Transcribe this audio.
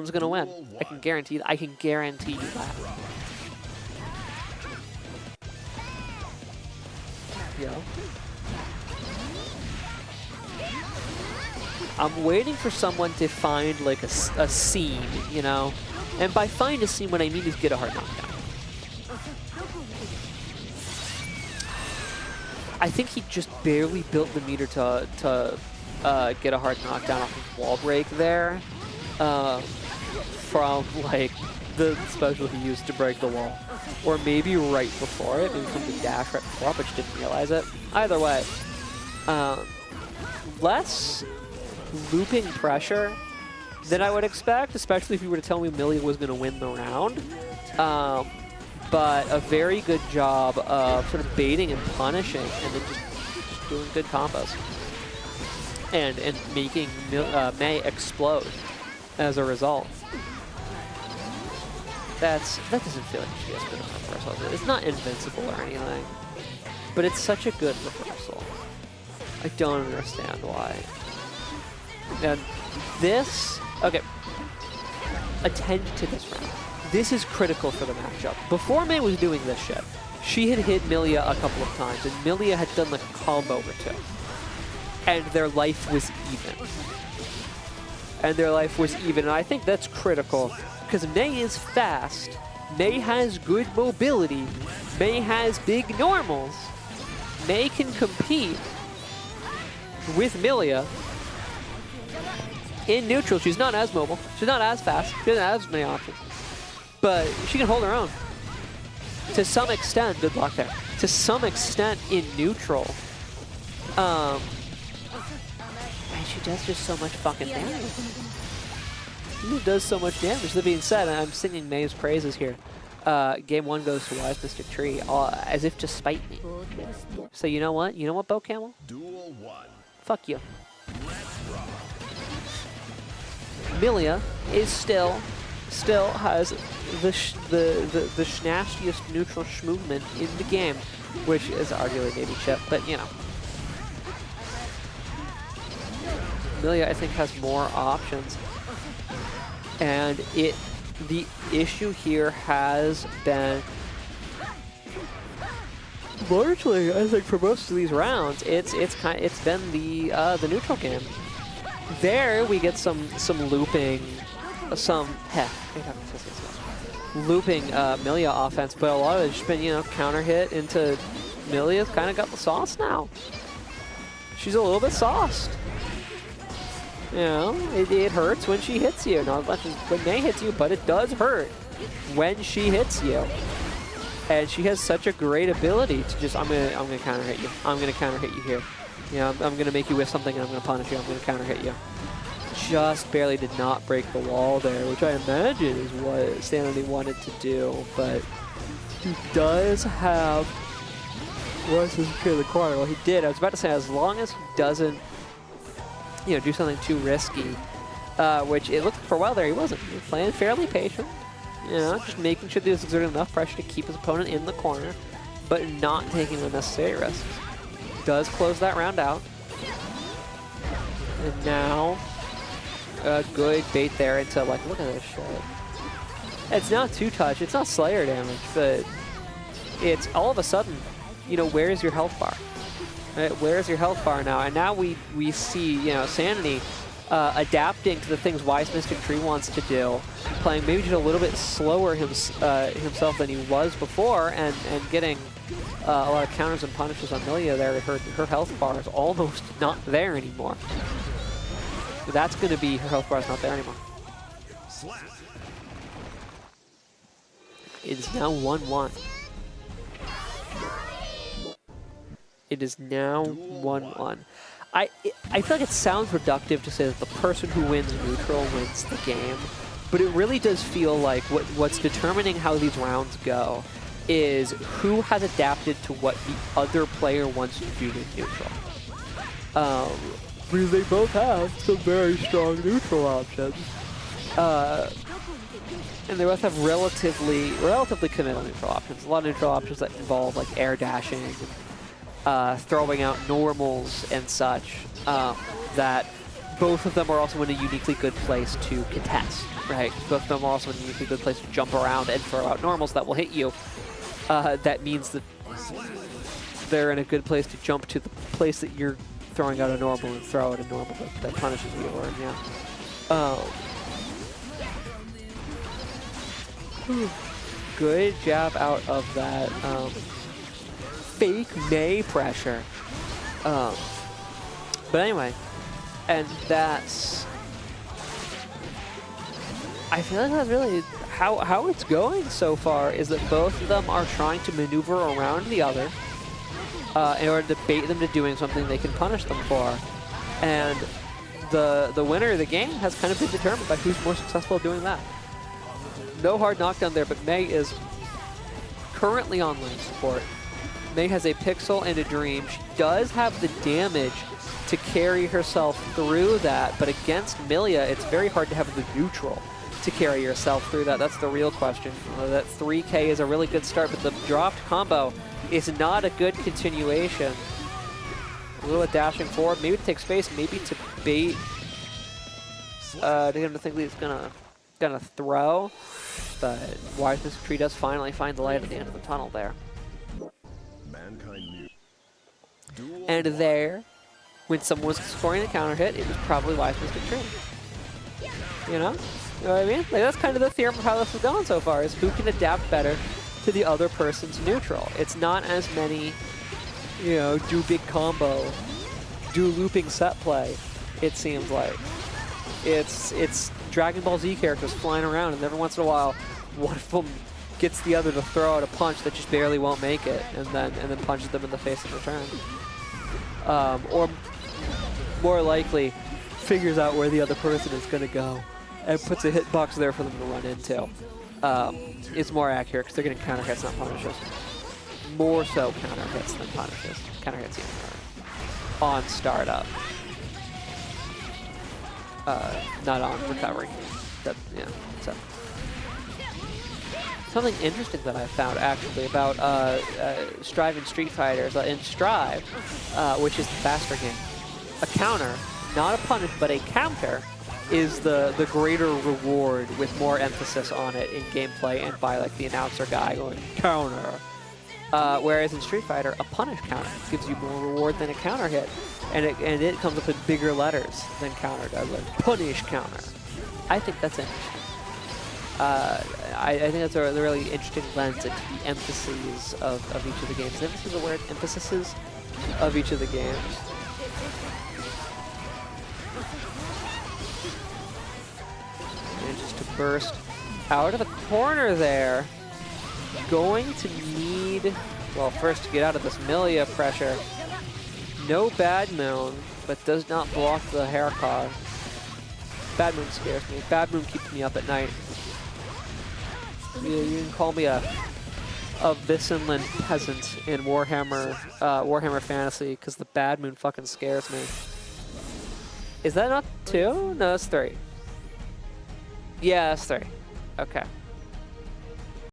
Who's gonna win. I can guarantee that. I can guarantee you that. Yeah. I'm waiting for someone to find like a scene, you know? And by find a scene, what I mean is get a hard knockdown. I think he just barely built the meter to get a hard knockdown off of wall break there. From like the special he used to break the wall. Or maybe right before it, maybe from the dash right before, but just didn't realize it. Either way, less looping pressure than I would expect, especially if you were to tell me Millia was going to win the round. But a very good job of sort of baiting and punishing and then just doing good combos. And making May explode as a result. That doesn't feel like she has been a reversal. It's not invincible or anything, but it's such a good reversal. I don't understand why. And this, okay, attend to this round. This is critical for the matchup. Before May was doing this shit, she had hit Millia a couple of times, and Millia had done like a combo or two, and their life was even. And I think that's critical. Because May is fast, May has good mobility, May has big normals, May can compete with Millia in neutral. She's not as mobile, she's not as fast, she doesn't have as many options, but she can hold her own. To some extent, good luck there, to some extent in neutral. And she does just so much fucking damage. He does so much damage. That being said, I'm singing May's praises here. Game 1 goes to WiseMysticTree, as if to spite me. So you know what? You know what, Bo Camel? Duel 1. Fuck you. Millia is still has the schnastiest neutral movement in the game, which is arguably maybe chip, but you know. Millia, I think, has more options. And the issue here has been largely, I think, for most of these rounds, it's been the neutral game. There we get some looping, looping Millia offense, but a lot of it's just been, you know, counter hit into Millia's kind of got the sauce now. She's a little bit sauced. You know, it hurts when she hits you. Not as much as when May hits you, but it does hurt when she hits you. And she has such a great ability to just, I'm gonna counter hit you. I'm gonna counter hit you here. You know, I'm gonna make you whiff something and I'm gonna punish you. I'm gonna counter hit you. Just barely did not break the wall there, which I imagine is what Sanity wanted to do. But he does have, once this clear the corner, well he did. I was about to say, as long as he doesn't, you know, do something too risky, which it looked for a while there he wasn't. He was playing fairly patient, you know, just making sure that he was exerting enough pressure to keep his opponent in the corner, but not taking unnecessary risks. Does close that round out. And now, a good bait there into, like, look at this shit. It's not 2-touch, it's not Slayer damage, but it's all of a sudden, you know, where's your health bar? Right, where's your health bar now? And now we see, you know, Sanity adapting to the things WiseMysticTree wants to do, playing maybe just a little bit slower himself than he was before, and getting a lot of counters and punishes on Millia there. Her health bar is almost not there anymore. That's going to be, her health bar is not there anymore. It is now 1-1. It is now 1-1. I feel like it sounds reductive to say that the person who wins neutral wins the game, but it really does feel like what's determining how these rounds go is who has adapted to what the other player wants to do in neutral. Because they both have some very strong neutral options. And they both have relatively committal neutral options. A lot of neutral options that involve like air dashing and throwing out normals and such that both of them are also in a uniquely good place to contest, right? Both of them are also in a uniquely good place to jump around and throw out normals that will hit you. That means that they're in a good place to jump to the place that you're throwing out a normal and throw out a normal that punishes you, or yeah. Good jab out of that fake May pressure. But anyway, and that's, I feel like that's really how it's going so far, is that both of them are trying to maneuver around the other in order to bait them to doing something they can punish them for. And the winner of the game has kind of been determined by who's more successful at doing that. No hard knockdown there, but May is currently on lane support. May has a Pixel and a Dream. She does have the damage to carry herself through that, but against Millia, it's very hard to have the neutral to carry yourself through that. That's the real question. That 3K is a really good start, but the dropped combo is not a good continuation. A little bit dashing forward, maybe to take space, maybe to bait to him to think that he's gonna throw, but WiseMysticTree does finally find the light at the end of the tunnel there. And there, when someone was scoring the counter hit, it was probably WiseMysticTree. You know? You know what I mean? Like, that's kind of the theorem of how this is going so far, is who can adapt better to the other person's neutral. It's not as many, you know, do big combo, do looping set play, it seems like. It's Dragon Ball Z characters flying around, and every once in a while, one of them gets the other to throw out a punch that just barely won't make it, and then punches them in the face in return. Or more likely, figures out where the other person is going to go and puts a hitbox there for them to run into. It's more accurate because they're getting counter hits, not punishes. More so counter hits than punishes. Counter hits even more on startup, not on recovery. That, yeah. So something interesting that I found actually about Strive and Street Fighters in Strive, which is the faster game. A counter, not a punish, but a counter, is the greater reward with more emphasis on it in gameplay and by like the announcer guy going counter. Whereas in Street Fighter, a punish counter gives you more reward than a counter hit, and it comes up in bigger letters than counter does. Like punish counter. I think that's interesting. I think that's a really interesting lens into the emphases of each of the games. Emphasis is a word. Emphases of each of the games. Manages to burst out of the corner there. Going to need, well, first to get out of this Millia pressure. No Bad Moon, but does not block the haircut. Bad Moon scares me. Bad Moon keeps me up at night. You can call me a Visenland peasant in Warhammer Fantasy, because the Bad Moon fucking scares me. Is that not 2? No, that's 3. Yeah, that's 3. Okay.